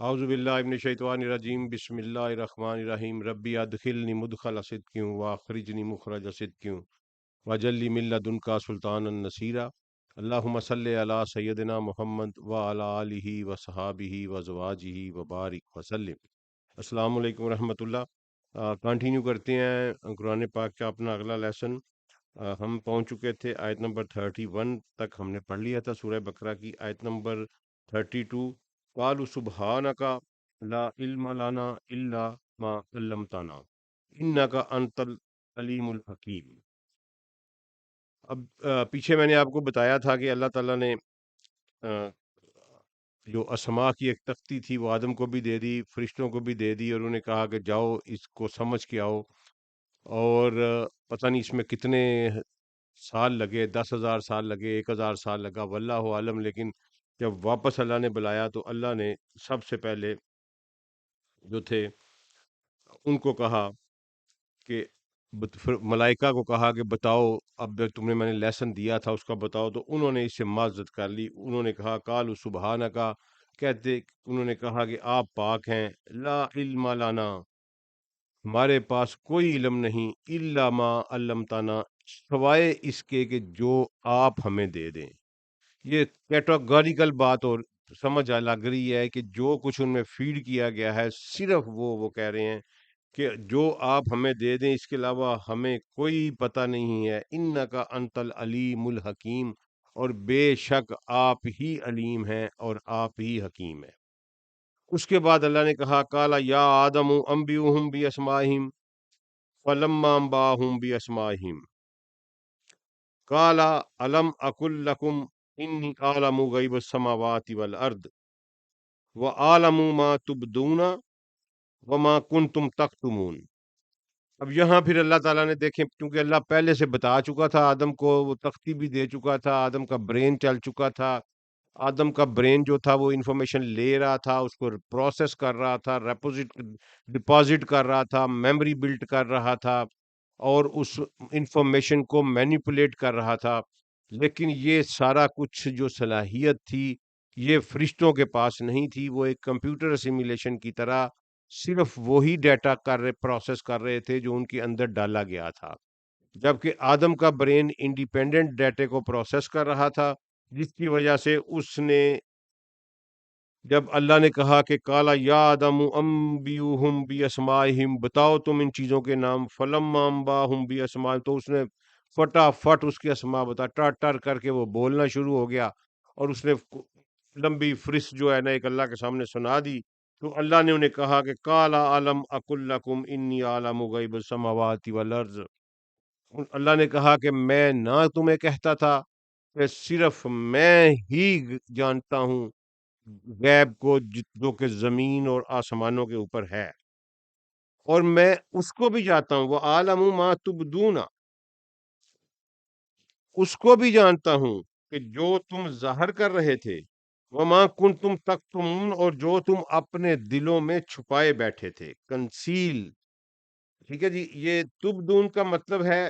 اعوذ باللہ من الشیطان الرجیم بسم اللہ الرحمن الرحیم ربی ادخلنی مدخل صدق واخرجنی مخرج صدق وجلی من لدنک سلطانا نصیرا اللہم صلی علی سیدنا محمد وعلی آلہ وصحابہ وازواجہ وبارک وسلم۔ السلام علیکم ورحمۃ اللہ۔ کنٹینیو کرتے ہیں قرآن پاک کا اپنا اگلا لیسن۔ ہم پہنچ چکے تھے آیت نمبر 31 تک، ہم نے پڑھ لیا تھا سورہ بقرہ کی آیت نمبر 32۔ قالوا سبحانک لا علم لنا الا ما علمتنا انک انت العلیم الحکیم۔ اب پیچھے میں نے آپ کو بتایا تھا کہ اللہ تعالیٰ نے جو اسماء کی ایک تختی تھی وہ آدم کو بھی دے دی، فرشتوں کو بھی دے دی، اور انہوں نے کہا کہ جاؤ اس کو سمجھ کے آؤ۔ اور پتہ نہیں اس میں کتنے سال لگے، 10,000 سال لگے، 1,000 سال لگا، واللہ عالم۔ لیکن جب واپس اللہ نے بلایا تو اللہ نے سب سے پہلے جو تھے ان کو کہا کہ ملائکہ کو کہا کہ بتاؤ، اب تم نے میں نے لیسن دیا تھا اس کا بتاؤ، تو انہوں نے اس سے معذرت کر لی۔ انہوں نے کہا قالوا سبحانکا، کہتے انہوں نے کہا کہ آپ پاک ہیں، لا علم لنا، ہمارے پاس کوئی علم نہیں، الا ما علمتنا، سوائے اس کے کہ جو آپ ہمیں دے دیں۔ یہ کیٹاگوریکل بات اور سمجھ لگ رہی ہے کہ جو کچھ ان میں فیڈ کیا گیا ہے صرف وہ کہہ رہے ہیں کہ جو آپ ہمیں دے دیں، اس کے علاوہ ہمیں کوئی پتہ نہیں ہے۔ انکا انت العلیم الحکیم، اور بے شک آپ ہی علیم ہیں اور آپ ہی حکیم ہیں۔ اس کے بعد اللہ نے کہا قال یا آدم انبئہم باسمائہم فلما انباہم باسمائہم قال الم اقل لکم انی اعلم غیب السماوات والارض واعلم ما تبدون وما کنتم تکتمون۔ اب یہاں پھر اللہ تعالیٰ نے دیکھیں، کیونکہ اللہ پہلے سے بتا چکا تھا آدم کو، وہ تختی بھی دے چکا تھا، آدم کا برین چل چکا تھا، آدم کا برین جو تھا وہ انفارمیشن لے رہا تھا، اس کو پروسیس کر رہا تھا، ڈپازٹ کر رہا تھا، میموری بلٹ کر رہا تھا، اور اس انفارمیشن کو مینیپولیٹ کر رہا تھا۔ لیکن یہ سارا کچھ جو صلاحیت تھی یہ فرشتوں کے پاس نہیں تھی۔ وہ ایک کمپیوٹر اسیمیلیشن کی طرح صرف وہی ڈیٹا پروسیس کر رہے تھے جو ان کے اندر ڈالا گیا تھا، جبکہ آدم کا برین انڈیپینڈنٹ ڈیٹے کو پروسیس کر رہا تھا، جس کی وجہ سے اس نے جب اللہ نے کہا کہ کالا یا آدم انبئہم باسمائہم، بتاؤ تم ان چیزوں کے نام، فلما انباہم باسمائہم، تو اس نے فٹافٹ اس کی اسماء بتا، ٹر ٹر کر کے وہ بولنا شروع ہو گیا، اور اس نے لمبی فہرست جو ہے نا ایک اللہ کے سامنے سنا دی۔ تو اللہ نے انہیں کہا کہ کالا علم اقل لکم انی اعلم غیب السماوات والارض، اللہ نے کہا کہ میں نہ تمہیں کہتا تھا کہ صرف میں ہی جانتا ہوں غیب کو جو کہ زمین اور آسمانوں کے اوپر ہے، اور میں اس کو بھی جانتا ہوں، وہ عالم ما تبدون، اس کو بھی جانتا ہوں کہ جو تم ظاہر کر رہے تھے، وما کنتم تکتمون، اور جو تم اپنے دلوں میں چھپائے بیٹھے تھے، کنسیل۔ ٹھیک ہے جی، یہ تبدون کا مطلب ہے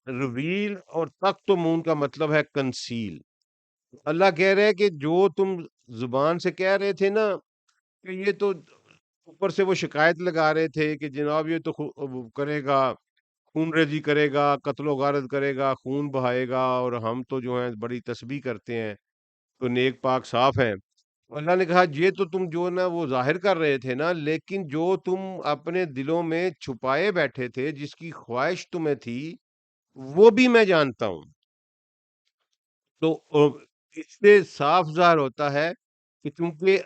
ریویل، اور تکتمون کا مطلب ہے کنسیل۔ اللہ کہہ رہے ہیں کہ جو تم زبان سے کہہ رہے تھے نا کہ یہ تو اوپر سے وہ شکایت لگا رہے تھے کہ جناب یہ تو وہ کرے گا، خون ریزی کرے گا، قتل و غارت کرے گا، خون بہائے گا، اور ہم تو جو ہیں بڑی تسبیح کرتے ہیں، تو نیک پاک صاف ہیں۔ اللہ نے کہا یہ تو تم جو نا وہ ظاہر کر رہے تھے نا، لیکن جو تم اپنے دلوں میں چھپائے بیٹھے تھے، جس کی خواہش تمہیں تھی، وہ بھی میں جانتا ہوں۔ تو اس سے صاف ظاہر ہوتا ہے کہ چونکہ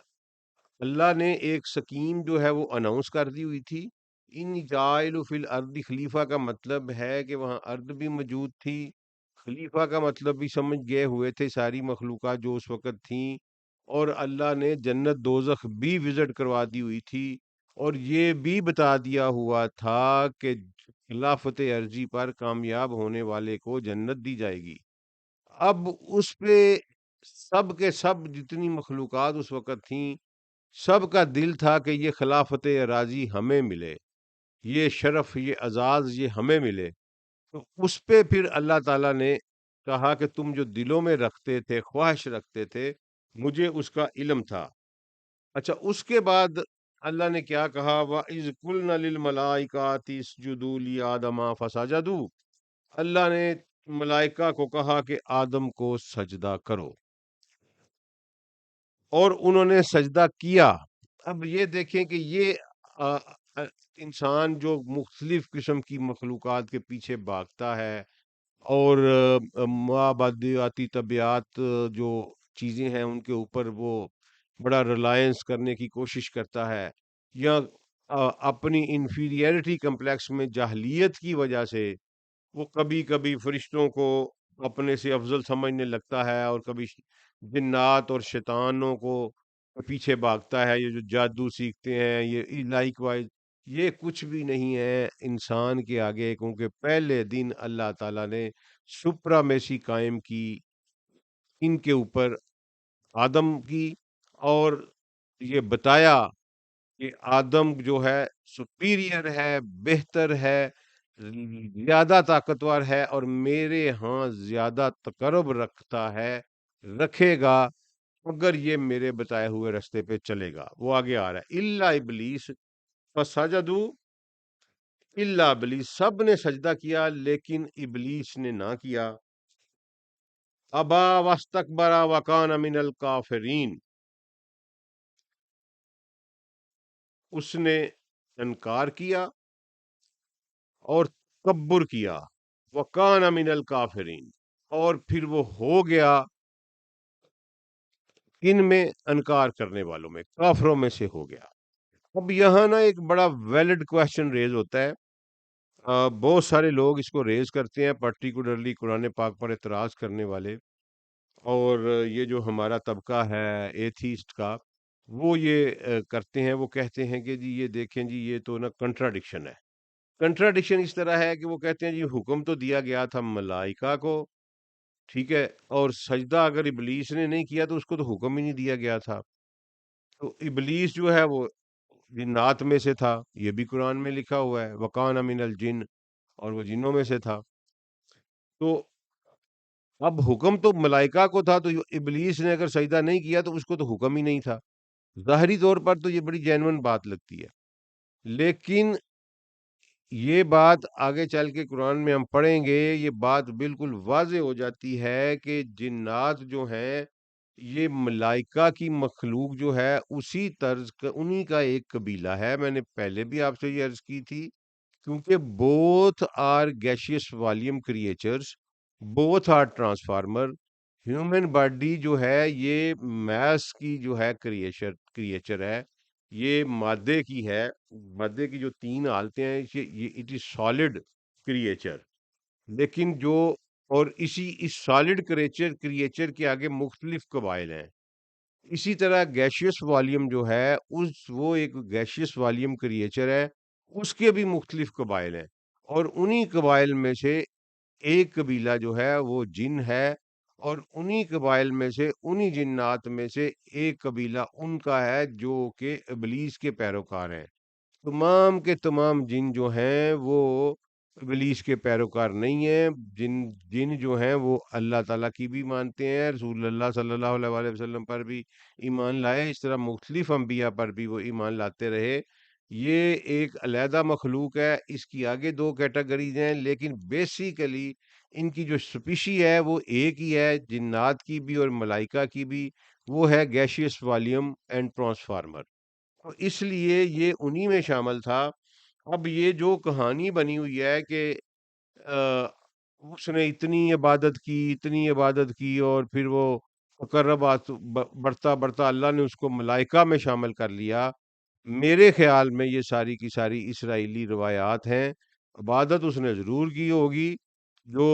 اللہ نے ایک سکیم جو ہے وہ اناؤنس کر دی ہوئی تھی، ان جائل فی الارض، خلیفہ کا مطلب ہے کہ وہاں ارض بھی موجود تھی، خلیفہ کا مطلب بھی سمجھ گئے ہوئے تھے ساری مخلوقات جو اس وقت تھیں، اور اللہ نے جنت دوزخ بھی وزٹ کروا دی ہوئی تھی، اور یہ بھی بتا دیا ہوا تھا کہ خلافت عرضی پر کامیاب ہونے والے کو جنت دی جائے گی۔ اب اس پہ سب کے سب جتنی مخلوقات اس وقت تھیں، سب کا دل تھا کہ یہ خلافت راضی ہمیں ملے، یہ شرف، یہ اعزاز، یہ ہمیں ملے۔ تو اس پہ پھر اللہ تعالیٰ نے کہا کہ تم جو دلوں میں رکھتے تھے، خواہش رکھتے تھے، مجھے اس کا علم تھا، اچھا، اس کے بعد اللہ نے کیا کہا؟ وَإِذْ قُلْنَا لِلْمَلَائِكَةِ اسْجُدُوا لِآدَمَ فَسَجَدُوا۔ اللہ نے ملائکہ کو کہا کہ آدم کو سجدہ کرو، اور انہوں نے سجدہ کیا۔ اب یہ دیکھیں کہ یہ آ، آ، انسان جو مختلف قسم کی مخلوقات کے پیچھے بھاگتا ہے، اور مابعدیاتی طبیعت جو چیزیں ہیں ان کے اوپر وہ بڑا ریلائنس کرنے کی کوشش کرتا ہے، یا اپنی انفیریئرٹی کمپلیکس میں جاہلیت کی وجہ سے وہ کبھی کبھی فرشتوں کو اپنے سے افضل سمجھنے لگتا ہے، اور کبھی جنات اور شیطانوں کو پیچھے بھاگتا ہے، یہ جو جادو سیکھتے ہیں یہ لائک وائز، یہ کچھ بھی نہیں ہے انسان کے آگے، کیونکہ پہلے دن اللہ تعالیٰ نے سپرامیسی قائم کی ان کے اوپر، آدم کی، اور یہ بتایا کہ آدم جو ہے سپیریئر ہے، بہتر ہے، زیادہ طاقتور ہے، اور میرے ہاں زیادہ تقرب رکھتا ہے، رکھے گا، اگر یہ میرے بتائے ہوئے رستے پہ چلے گا۔ وہ آگے آ رہا ہے، الا ابلیس فسجدوا، الا ابلیس، سب نے سجدہ کیا لیکن ابلیس نے نہ کیا۔ ابا واستکبر وکان من الکافرین، اس نے انکار کیا اور تکبر کیا، وکان من الکافرین، اور پھر وہ ہو گیا ان میں، انکار کرنے والوں میں، کافروں میں سے ہو گیا۔ اب یہاں نا ایک بڑا ویلڈ کوشچن ریز ہوتا ہے، بہت سارے لوگ اس کو ریز کرتے ہیں، پرٹیکولرلی قرآن پاک پر اعتراض کرنے والے، اور یہ جو ہمارا طبقہ ہے ایتھیسٹ کا، وہ یہ کرتے ہیں، وہ کہتے ہیں کہ جی یہ دیکھیں جی یہ تو نا کنٹراڈکشن ہے۔ کنٹراڈکشن اس طرح ہے کہ وہ کہتے ہیں جی حکم تو دیا گیا تھا ملائکہ کو، ٹھیک ہے، اور سجدہ اگر ابلیس نے نہیں کیا تو اس کو تو حکم ہی نہیں دیا گیا تھا۔ تو ابلیس جو ہے وہ جنات میں سے تھا، یہ بھی قرآن میں لکھا ہوا ہے، وکان من الجن، اور وہ جنوں میں سے تھا۔ تو اب حکم تو ملائکہ کو تھا، تو ابلیس نے اگر سجدہ نہیں کیا تو اس کو تو حکم ہی نہیں تھا۔ ظاہری طور پر تو یہ بڑی جینون بات لگتی ہے، لیکن یہ بات آگے چل کے قرآن میں ہم پڑھیں گے، یہ بات بالکل واضح ہو جاتی ہے کہ جنات جو ہیں یہ ملائکہ کی مخلوق جو ہے اسی طرز کا، انہی کا ایک قبیلہ ہے۔ میں نے پہلے بھی آپ سے یہ عرض کی تھی، کیونکہ both are gaseous volume creatures, both are transformer. Human body جو ہے یہ میس کی جو ہے کریچر ہے، یہ مادے کی ہے، مادے کی جو تین حالتیں ہیں، یہ اٹ از سالڈ کریچر، لیکن جو، اور اس سالڈ کریچر کے آگے مختلف قبائل ہیں۔ اسی طرح گیشیس والیوم جو ہے وہ ایک گیشیس والیوم کریچر ہے، اس کے بھی مختلف قبائل ہیں، اور انہی قبائل میں سے ایک قبیلہ جو ہے وہ جن ہے، اور انہی قبائل میں سے، انہی جنات میں سے ایک قبیلہ ان کا ہے جو کہ ابلیس کے پیروکار ہیں۔ تمام کے تمام جن جو ہیں وہ ابلیس کے پیروکار نہیں ہیں، جن جو ہیں وہ اللہ تعالیٰ کی بھی مانتے ہیں، رسول اللہ صلی اللہ علیہ وآلہ وسلم پر بھی ایمان لائے، اس طرح مختلف انبیاء پر بھی وہ ایمان لاتے رہے۔ یہ ایک علیحدہ مخلوق ہے، اس کی آگے دو کیٹیگریز ہیں، لیکن بیسیکلی ان کی جو سپیشی ہے وہ ایک ہی ہے، جنات کی بھی اور ملائکہ کی بھی، وہ ہے گیشیس والیوم اینڈ ٹرانسفارمر، تو اس لیے یہ انہی میں شامل تھا۔ اب یہ جو کہانی بنی ہوئی ہے کہ آ، اس نے اتنی عبادت کی، اتنی عبادت کی، اور پھر وہ بڑھتا بڑھتا اللہ نے اس کو ملائکہ میں شامل کر لیا، میرے خیال میں یہ ساری کی ساری اسرائیلی روایات ہیں۔ عبادت اس نے ضرور کی ہوگی، جو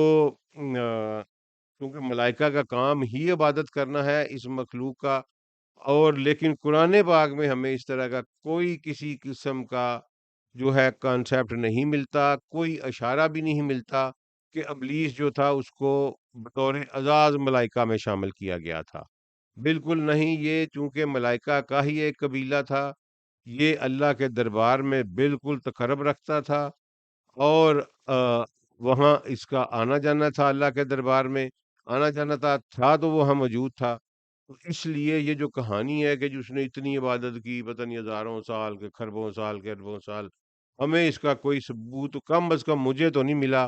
کیونکہ ملائکہ کا کام ہی عبادت کرنا ہے اس مخلوق کا، اور لیکن قرآن پاک میں ہمیں اس طرح کا کوئی کسی قسم کا جو ہے کانسیپٹ نہیں ملتا، کوئی اشارہ بھی نہیں ملتا کہ ابلیس جو تھا اس کو بطور اعزاز ملائکہ میں شامل کیا گیا تھا، بالکل نہیں۔ یہ چونکہ ملائکہ کا ہی ایک قبیلہ تھا، یہ اللہ کے دربار میں بالکل تقرب رکھتا تھا، اور وہاں اس کا آنا جانا تھا، اللہ کے دربار میں آنا جانا تھا تو وہاں موجود تھا۔ تو اس لیے یہ جو کہانی ہے کہ جس نے اتنی عبادت کی، پتہ نہیں ہزاروں سال کے، خربوں سال کے، اربوں سال، ہمیں اس کا کوئی ثبوت کم از کم مجھے تو نہیں ملا۔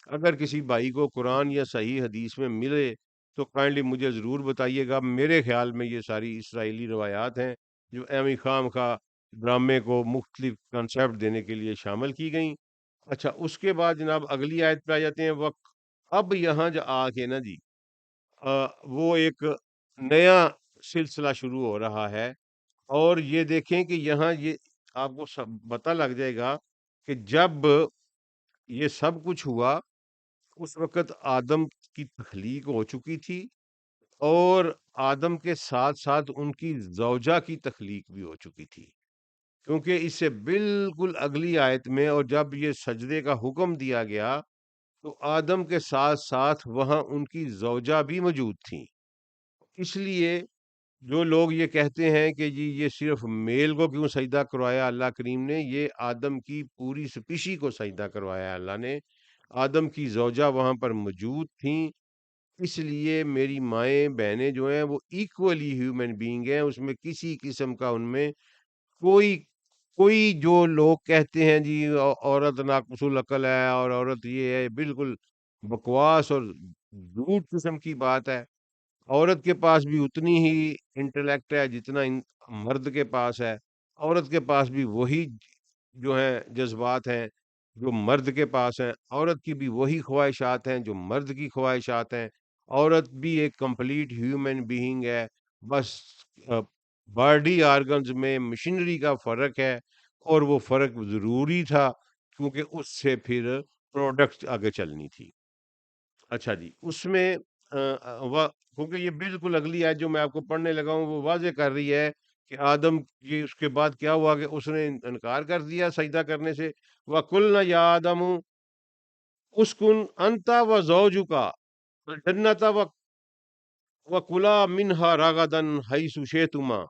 اگر کسی بھائی کو قرآن یا صحیح حدیث میں ملے تو کائنڈلی مجھے ضرور بتائیے گا۔ میرے خیال میں یہ ساری اسرائیلی روایات ہیں جو ایویں خام خواہ ڈرامے کو مختلف کنسیپٹ دینے کے لیے شامل کی گئیں۔ اچھا، اس کے بعد جناب اگلی آیت پہ آ جاتے ہیں وقت۔ اب یہاں جو آ کے نا جی وہ ایک نیا سلسلہ شروع ہو رہا ہے، اور یہ دیکھیں کہ یہاں یہ آپ کو سب پتہ لگ جائے گا کہ جب یہ سب کچھ ہوا اس وقت آدم کی تخلیق ہو چکی تھی، اور آدم کے ساتھ ساتھ ان کی زوجہ کی تخلیق بھی ہو چکی تھی، کیونکہ اس سے بالکل اگلی آیت میں اور جب یہ سجدے کا حکم دیا گیا تو آدم کے ساتھ ساتھ وہاں ان کی زوجہ بھی موجود تھیں۔ اس لیے جو لوگ یہ کہتے ہیں کہ جی یہ صرف میل کو کیوں سجدہ کروایا اللہ کریم نے، یہ آدم کی پوری سپیشی کو سجدہ کروایا اللہ نے۔ آدم کی زوجہ وہاں پر موجود تھیں، اس لیے میری مائیں بہنیں جو ہیں وہ ایکولی ہیومن بینگ ہیں، اس میں کسی قسم کا ان میں کوئی کوئی جو لوگ کہتے ہیں جی عورت ناقص العقل ہے اور عورت یہ ہے، بالکل بکواس اور جھوٹ قسم کی بات ہے۔ عورت کے پاس بھی اتنی ہی انٹلیکٹ ہے جتنا مرد کے پاس ہے، عورت کے پاس بھی وہی جو ہیں جذبات ہیں جو مرد کے پاس ہیں، عورت کی بھی وہی خواہشات ہیں جو مرد کی خواہشات ہیں۔ عورت بھی ایک کمپلیٹ ہیومن بینگ ہے، بس باڈی آرگنز میں مشینری کا فرق ہے، اور وہ فرق ضروری تھا کیونکہ اس سے پھر پروڈکٹ آگے چلنی تھی۔ اچھا جی، اس میں کیونکہ یہ بالکل اگلی آیت جو میں آپ کو پڑھنے لگا ہوں وہ واضح کر رہی ہے کہ آدم یہ اس کے بعد کیا ہوا کہ اس نے انکار کر دیا سجدہ کرنے سے۔ وَقُلْنَا يَا آدَمُ اسْكُنْ أَنْتَ وَزَوْجُكَ الْجَنَّةَ وَكُلَا مِنْهَا رَغَدًا حَيْثُ شِئْتُمَا۔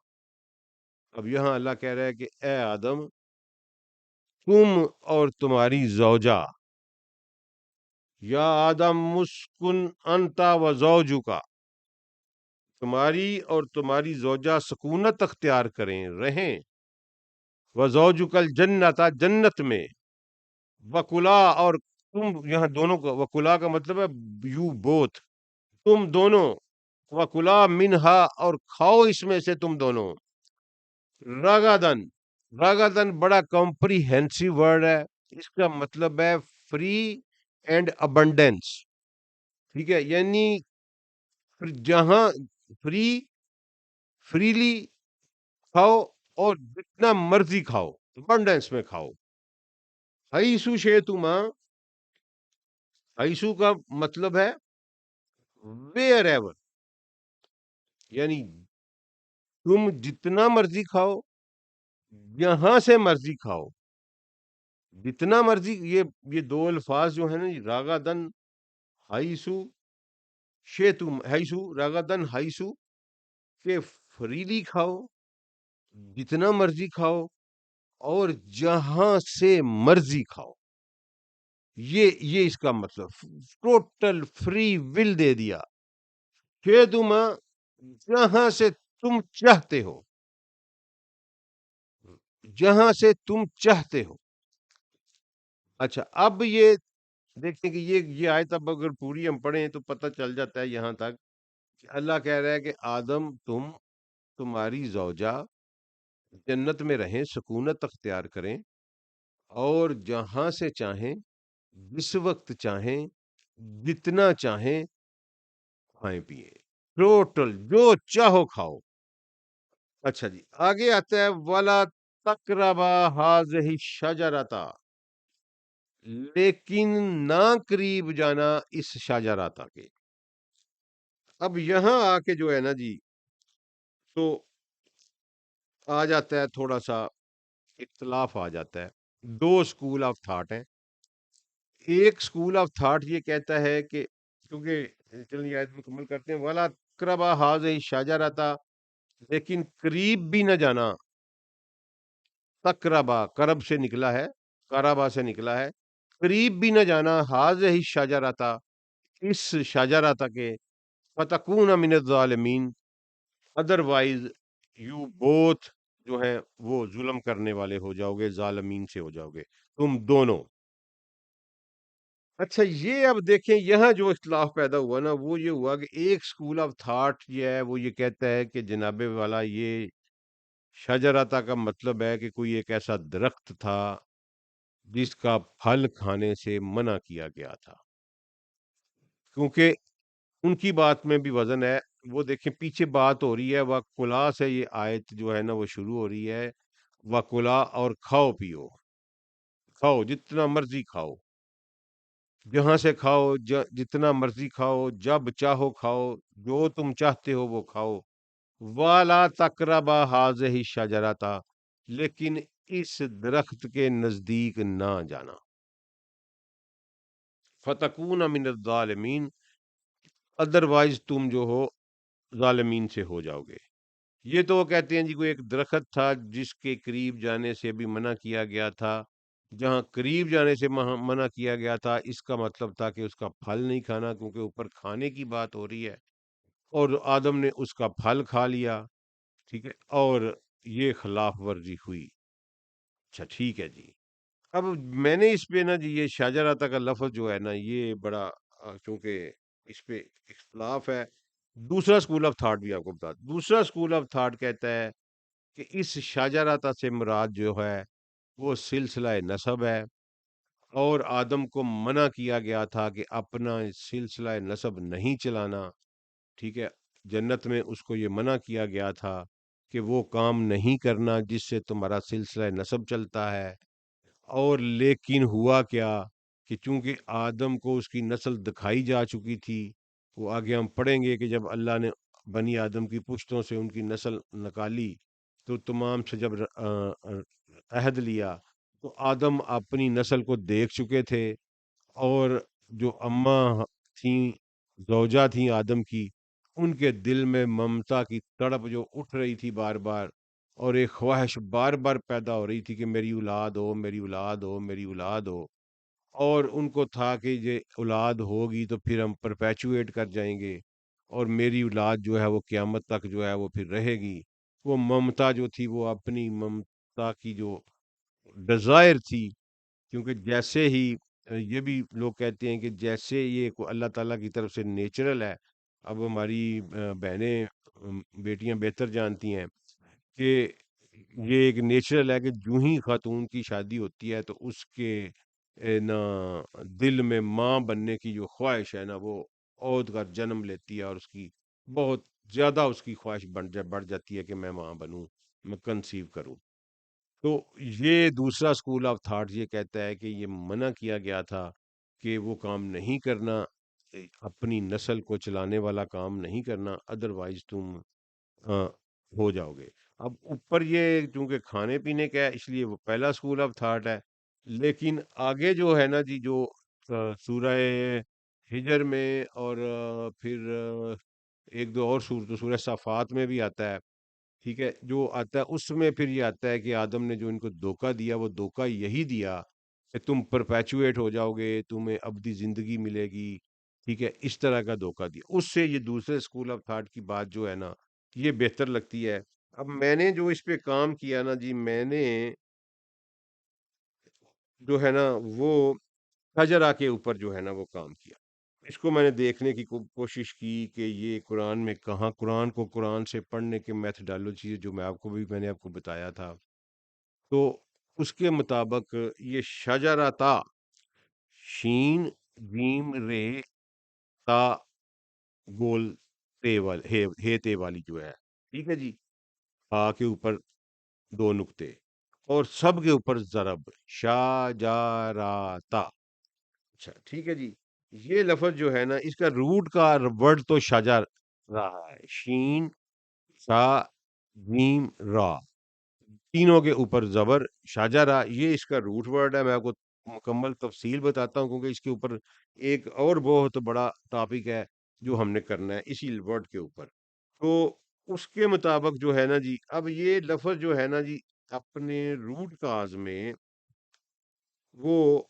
اب یہاں اللہ کہہ رہا ہے کہ اے آدم، تم اور تمہاری زوجہ، یا آدم اسْكُنْ أَنْتَ وَزَوْجُكَ، تمہاری اور تمہاری زوجہ سکونت اختیار کریں، رہیں، وَزَوْجُكَ الْجَنَّةَ جنت میں، وَكُلَا اور تم، یہاں دونوں کا وَكُلَا کا مطلب ہے یو بوتھ، تم دونوں، وَكُلَا مِنْهَا اور کھاؤ اس میں سے تم دونوں، راگادن، راگادن بڑا کمپریہنسو ورڈ ہے، اس کا مطلب ہے فری اینڈ ابنڈنس، ٹھیک ہے، یعنی جہاں فریلی کھاؤ اور جتنا مرضی کھاؤ، ابنڈنس میں کھاؤ۔ حیثو شئتما، حیثو کا مطلب ہے ویئر ایور، یعنی تم جتنا مرضی کھاؤ، یہاں سے مرضی کھاؤ، جتنا مرضی۔ یہ دو الفاظ جو ہیں نا، راگا دن حیثو شیتم، حیثو راگا دن حیثو، کہ فریلی کھاؤ، جتنا مرضی کھاؤ، اور جہاں سے مرضی کھاؤ۔ یہ اس کا مطلب ٹوٹل فری ول دے دیا، شیتم، جہاں سے تم چاہتے ہو، جہاں سے تم چاہتے ہو۔ اچھا، اب یہ دیکھیں کہ یہ آیت اب اگر پوری ہم پڑھیں تو پتہ چل جاتا ہے یہاں تک کہ اللہ کہہ رہا ہے کہ آدم، تمہاری زوجہ جنت میں رہیں، سکونت اختیار کریں، اور جہاں سے چاہیں، جس وقت چاہیں، جتنا چاہیں کھائیں پیئیں، ٹوٹل جو چاہو کھاؤ۔ اچھا جی، آگے آتا ہے وَلَا تَقْرَبَا هَٰذِهِ الشَّجَرَةَ، لیکن نہ قریب جانا اس شاجراتہ کے۔ اب یہاں آ کے جو ہے نا جی، تو آ جاتا ہے تھوڑا سا اختلاف آ جاتا ہے۔ دو اسکول آف تھاٹ ہیں۔ ایک اسکول آف تھاٹ یہ کہتا ہے کہ، کیونکہ چلیے آیت مکمل کرتے ہیں، وَلَا تَقْرَبَا هَٰذِهِ الشَّجَرَةَ، لیکن قریب بھی نہ جانا۔ تقربا کرب سے نکلا ہے، قربا سے نکلا ہے، قریب بھی نہ جانا، هَٰذِهِ الشَّجَرَةَ، اس شاجراتہ کے، فَتَكُونَ مِنَ الظَّالِمِينَ، ادروائز یو بوتھ جو ہیں وہ ظلم کرنے والے ہو جاؤ گے، ظالمین سے ہو جاؤ گے تم دونوں۔ اچھا یہ اب دیکھیں یہاں جو اختلاف پیدا ہوا نا وہ یہ ہوا کہ ایک اسکول آف تھاٹ یہ ہے وہ یہ کہتا ہے کہ جناب والا یہ شجراتہ کا مطلب ہے کہ کوئی ایک ایسا درخت تھا جس کا پھل کھانے سے منع کیا گیا تھا، کیونکہ ان کی بات میں بھی وزن ہے۔ وہ دیکھیں پیچھے بات ہو رہی ہے وَکُلَا سے، یہ آیت جو ہے نا وہ شروع ہو رہی ہے وَکُلَا اور کھاؤ پیو، کھاؤ جتنا مرضی کھاؤ، جہاں سے کھاؤ، جتنا مرضی کھاؤ، جب چاہو کھاؤ، جو تم چاہتے ہو وہ کھاؤ، وَلَا تَقْرَبَا هَٰذِهِ الشَّجَرَةَ، لیکن اس درخت کے نزدیک نہ جانا، فَتَكُونَ مِنَ الظَّالِمِينَ، ادروائز تم جو ہو ظالمین سے ہو جاؤ گے۔ یہ تو وہ کہتے ہیں جی کوئی ایک درخت تھا جس کے قریب جانے سے بھی منع کیا گیا تھا، جہاں قریب جانے سے منع کیا گیا تھا اس کا مطلب تھا کہ اس کا پھل نہیں کھانا، کیونکہ اوپر کھانے کی بات ہو رہی ہے، اور آدم نے اس کا پھل کھا لیا، ٹھیک ہے، اور یہ خلاف ورزی ہوئی۔ اچھا ٹھیک ہے جی، اب میں نے اس پہ نا جی یہ شاہجہاں کا لفظ جو ہے نا یہ بڑا چونکہ اس پہ اختلاف ہے، دوسرا اسکول آف تھاٹ بھی آپ کو بتا، دوسرا اسکول آف تھاٹ کہتا ہے کہ اس شاہجہاں سے مراد جو ہے وہ سلسلہ نسب ہے، اور آدم کو منع کیا گیا تھا کہ اپنا سلسلہ نسب نہیں چلانا، ٹھیک ہے، جنت میں اس کو یہ منع کیا گیا تھا کہ وہ کام نہیں کرنا جس سے تمہارا سلسلہ نسب چلتا ہے، اور لیکن ہوا کیا کہ چونکہ آدم کو اس کی نسل دکھائی جا چکی تھی، وہ آگے ہم پڑھیں گے کہ جب اللہ نے بنی آدم کی پشتوں سے ان کی نسل نکالی تو تمام سے جب عہد لیا تو آدم اپنی نسل کو دیکھ چکے تھے، اور جو اماں تھیں، زوجہ تھیں آدم کی، ان کے دل میں ممتا کی تڑپ جو اٹھ رہی تھی بار بار، اور ایک خواہش بار بار پیدا ہو رہی تھی کہ میری اولاد ہو، میری اولاد ہو، میری اولاد ہو، اور ان کو تھا کہ یہ اولاد ہوگی تو پھر ہم پرپیچویٹ کر جائیں گے، اور میری اولاد جو ہے وہ قیامت تک جو ہے وہ پھر رہے گی۔ وہ ممتا جو تھی وہ اپنی ممتا کی جو ڈیزائر تھی، کیونکہ جیسے ہی یہ بھی لوگ کہتے ہیں کہ جیسے یہ اللہ تعالیٰ کی طرف سے نیچرل ہے، اب ہماری بہنیں بیٹیاں بہتر جانتی ہیں کہ یہ ایک نیچرل ہے کہ جو ہی خاتون کی شادی ہوتی ہے تو اس کے نا دل میں ماں بننے کی جو خواہش ہے نا وہ عود کا جنم لیتی ہے، اور اس کی بہت زیادہ اس کی خواہش بڑھ جاتی ہے کہ میں ماں بنوں، میں کنسیو کروں۔ تو یہ دوسرا اسکول آف تھاٹ یہ کہتا ہے کہ یہ منع کیا گیا تھا کہ وہ کام نہیں کرنا، اپنی نسل کو چلانے والا کام نہیں کرنا، ادروائز تم آ، ہو جاؤ گے۔ اب اوپر یہ چونکہ کھانے پینے کا ہے اس لیے وہ پہلا اسکول آف تھاٹ ہے، لیکن آگے جو ہے نا جی جو سورہ ہجر میں، اور پھر ایک دو اور سورتوں، سورہ صافات میں بھی آتا ہے، ٹھیک ہے، جو آتا ہے اس میں پھر یہ آتا ہے کہ آدم نے جو ان کو دھوکہ دیا وہ دھوکہ یہی دیا کہ تم پرپیچویٹ ہو جاؤ گے، تمہیں ابدی زندگی ملے گی، ٹھیک ہے، اس طرح کا دھوکہ دیا۔ اس سے یہ دوسرے اسکول آف تھاٹ کی بات جو ہے نا یہ بہتر لگتی ہے۔ اب میں نے جو اس پہ کام کیا نا جی، میں نے جو ہے نا وہ شجرا کے اوپر جو ہے نا وہ کام کیا، اس کو میں نے دیکھنے کی کوشش کی کہ یہ قرآن میں کہاں، قرآن کو قرآن سے پڑھنے کے میتھڈالوجی جو میں نے آپ کو بتایا تھا، تو اس کے مطابق یہ شجرا تا، شین جیم رے تا گول تے تے والی جو ہے، ٹھیک ہے جی، ہا کے اوپر دو نقطے، اور سب کے اوپر ضرب، شاجاراتا، اچھا ٹھیک ہے جی، یہ لفظ جو ہے نا اس کا روٹ کا ورڈ تو شجر رہا ہے، شین سا جیم را، تینوں کے اوپر زبر، شاجرا، یہ اس کا روٹ ورڈ ہے۔ میں آپ کو مکمل تفصیل بتاتا ہوں کیونکہ اس کے اوپر ایک اور بہت بڑا ٹاپک ہے جو ہم نے کرنا ہے اسی ورڈ کے اوپر۔ تو اس کے مطابق جو ہے نا جی اب یہ لفظ جو ہے نا جی اپنے روٹ کاز میں وہ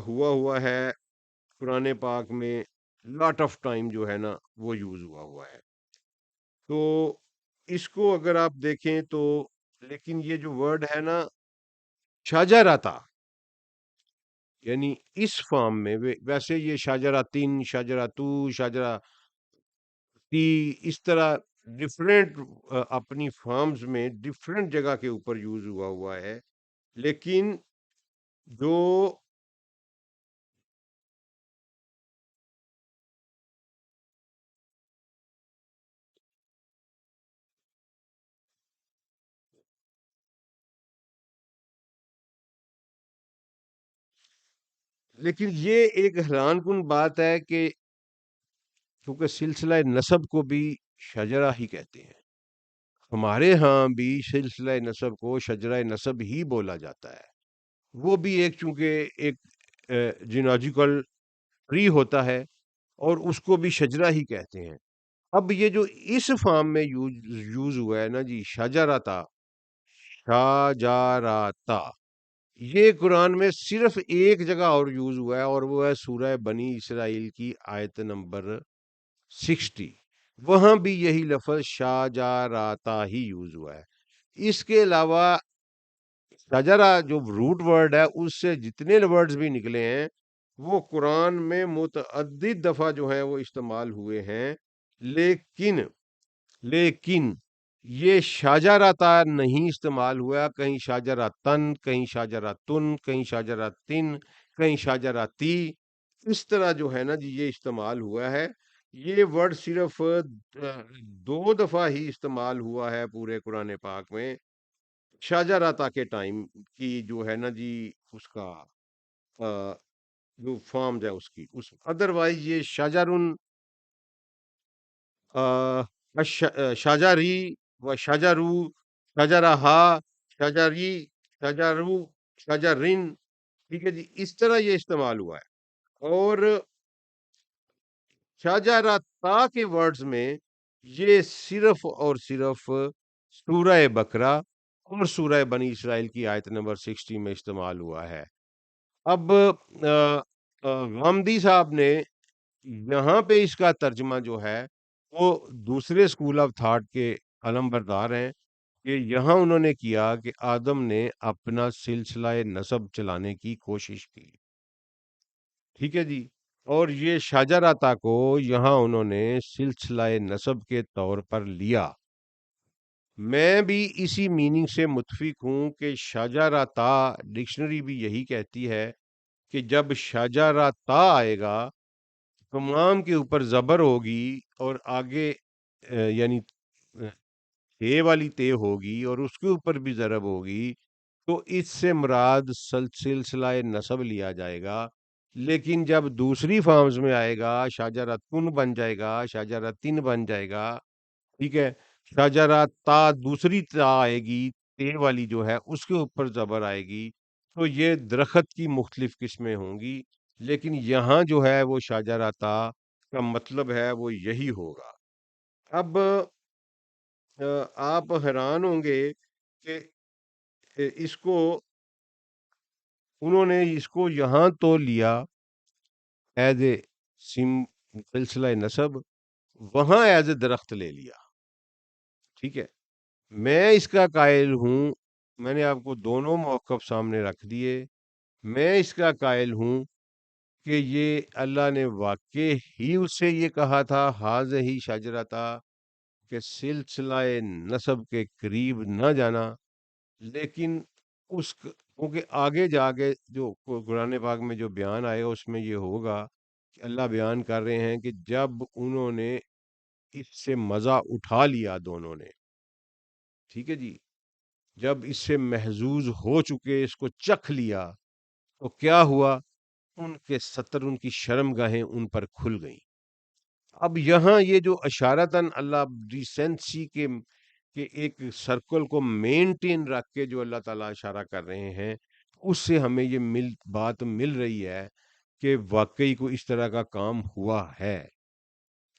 ہوا ہے قرآن پاک میں لاٹ آف ٹائم جو ہے نا وہ یوز ہوا ہے۔ تو اس کو اگر آپ دیکھیں تو، لیکن یہ جو ورڈ ہے نا شاجراتا، یعنی اس فارم میں ویسے یہ شاجراتین، شاجراتو، شاجرا تی، اس طرح ڈفرینٹ اپنی فارمز میں ڈفرینٹ جگہ کے اوپر یوز ہوا ہے، لیکن جو لیکن یہ ایک حیران کن بات ہے کہ کیونکہ سلسلہ نسب کو بھی شجرا ہی کہتے ہیں، ہمارے ہاں بھی سلسلہ نسب کو شجرہ نسب ہی بولا جاتا ہے، وہ بھی ایک چونکہ ایک جینالوجیکل ٹری ہوتا ہے اور اس کو بھی شجرا ہی کہتے ہیں۔ اب یہ جو اس فارم میں یوز ہوا ہے نا جی، شجراتا، شاجاراتا، یہ قرآن میں صرف ایک جگہ اور یوز ہوا ہے، اور وہ ہے سورہ بنی اسرائیل کی آیت نمبر 60، وہاں بھی یہی لفظ شاجاراتا ہی یوز ہوا ہے۔ اس کے علاوہ شجرا جو روٹ ورڈ ہے اس سے جتنے ورڈز بھی نکلے ہیں وہ قرآن میں متعدد دفعہ جو ہیں وہ استعمال ہوئے ہیں، لیکن لیکن یہ شاجراتا نہیں استعمال ہوا، کہیں شاجراتن، کہیں شاجراتن، کہیں شاجراتن، کہیں شاجراتی، اس طرح جو ہے نا جی یہ استعمال ہوا ہے۔ یہ ورڈ صرف 2 دفعہ ہی استعمال ہوا ہے پورے قرآن پاک میں، شاجراتا کے ٹائم کی جو ہے نا جی اس کا جو فارمز ہے اس کی، اس ادروائز یہ شاجرن، شاجاری و شاجرو، شاجرہا، شاجری، شاجرو، شاجرن، ٹھیک ہے جی، اس طرح یہ استعمال ہوا ہے۔ اور شاجراتا کے ورڈز میں یہ صرف اور صرف سورہ بقرہ اور سورہ بنی اسرائیل کی آیت نمبر 60 میں استعمال ہوا ہے۔ اب غامدی صاحب نے یہاں پہ اس کا ترجمہ جو ہے وہ دوسرے اسکول آف تھاٹ کے علم بردار ہیں، کہ یہاں انہوں نے کیا کہ آدم نے اپنا سلسلہ نسب چلانے کی کوشش کی، ٹھیک ہے جی، اور یہ شاجراتا کو یہاں انہوں نے سلسلہ نسب کے طور پر لیا۔ میں بھی اسی میننگ سے متفق ہوں کہ شاجراتا، ڈکشنری بھی یہی کہتی ہے کہ جب شاجراتا آئے گا تمام کے اوپر زبر ہوگی اور آگے یعنی تے والی تے ہوگی اور اس کے اوپر بھی ضرب ہوگی، تو اس سے مراد سلسلہ نسب لیا جائے گا۔ لیکن جب دوسری فارمز میں آئے گا، شاجراتن بن جائے گا، شاجراتن بن جائے گا، ٹھیک ہے، شاجراتا دوسری تا آئے گی، تے والی جو ہے اس کے اوپر زبر آئے گی، تو یہ درخت کی مختلف قسمیں ہوں گی، لیکن یہاں جو ہے وہ شاجراتا کا مطلب ہے وہ یہی ہوگا۔ اب آپ حیران ہوں گے کہ اس کو انہوں نے اس کو یہاں تو لیا ایز اے سلسلہ نسب، وہاں ایز اے درخت لے لیا، ٹھیک ہے۔ میں اس کا قائل ہوں، میں نے آپ کو دونوں موقف سامنے رکھ دیے، میں اس کا قائل ہوں کہ یہ اللہ نے واقع ہی اس سے یہ کہا تھا حاض ہی شاجرتا کہ سلسلہ نسب کے قریب نہ جانا، لیکن کیونکہ آگے جا کے جو قرآن پاک میں جو بیان آئے گا اس میں یہ ہوگا کہ اللہ بیان کر رہے ہیں کہ جب انہوں نے اس سے مزہ اٹھا لیا دونوں نے، ٹھیک ہے جی، جب اس سے محظوظ ہو چکے، اس کو چکھ لیا، تو کیا ہوا، ان کے ستر، ان کی شرم گاہیں ان پر کھل گئیں۔ اب یہاں یہ جو اشارتاً اللہ ڈیسینسی کے ایک سرکل کو مینٹین رکھ کے جو اللہ تعالیٰ اشارہ کر رہے ہیں، اس سے ہمیں یہ بات مل رہی ہے کہ واقعی کو اس طرح کا کام ہوا ہے۔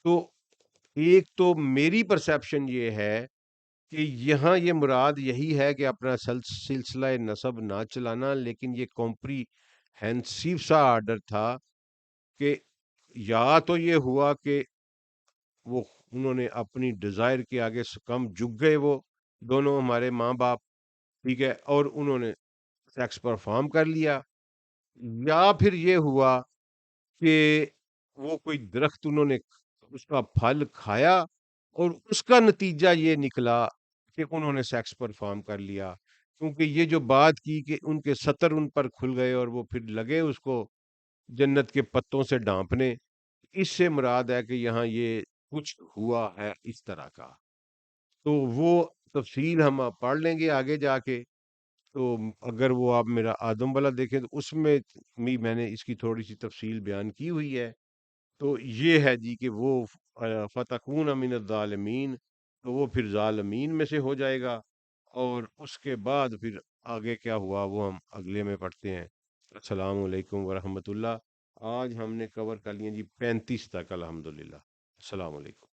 تو ایک تو میری پرسیپشن یہ ہے کہ یہاں یہ مراد یہی ہے کہ اپنا سلسلہ نسب نہ چلانا، لیکن یہ کمپریہنسو سا آرڈر تھا کہ یا تو یہ ہوا کہ وہ انہوں نے اپنی ڈیزائر کے آگے کم جھک گئے، وہ دونوں ہمارے ماں باپ، ٹھیک ہے، اور انہوں نے سیکس پرفارم کر لیا، یا پھر یہ ہوا کہ وہ کوئی درخت انہوں نے اس کا پھل کھایا اور اس کا نتیجہ یہ نکلا کہ انہوں نے سیکس پرفارم کر لیا، کیونکہ یہ جو بات کی کہ ان کے سطر ان پر کھل گئے اور وہ پھر لگے اس کو جنت کے پتوں سے ڈانپنے، اس سے مراد ہے کہ یہاں یہ کچھ ہوا ہے اس طرح کا، تو وہ تفصیل ہم پڑھ لیں گے آگے جا کے۔ تو اگر وہ آپ میرا آدم والا دیکھیں تو اس میں بھی میں نے اس کی تھوڑی سی تفصیل بیان کی ہوئی ہے۔ تو یہ ہے جی کہ وہ فتکون من الظالمین، تو وہ پھر ظالمین میں سے ہو جائے گا، اور اس کے بعد پھر آگے کیا ہوا وہ ہم اگلے میں پڑھتے ہیں۔ السلام علیکم ورحمۃ اللہ۔ آج ہم نے کور کر لیا جی 35 تک، الحمدللہ۔ السلام علیکم۔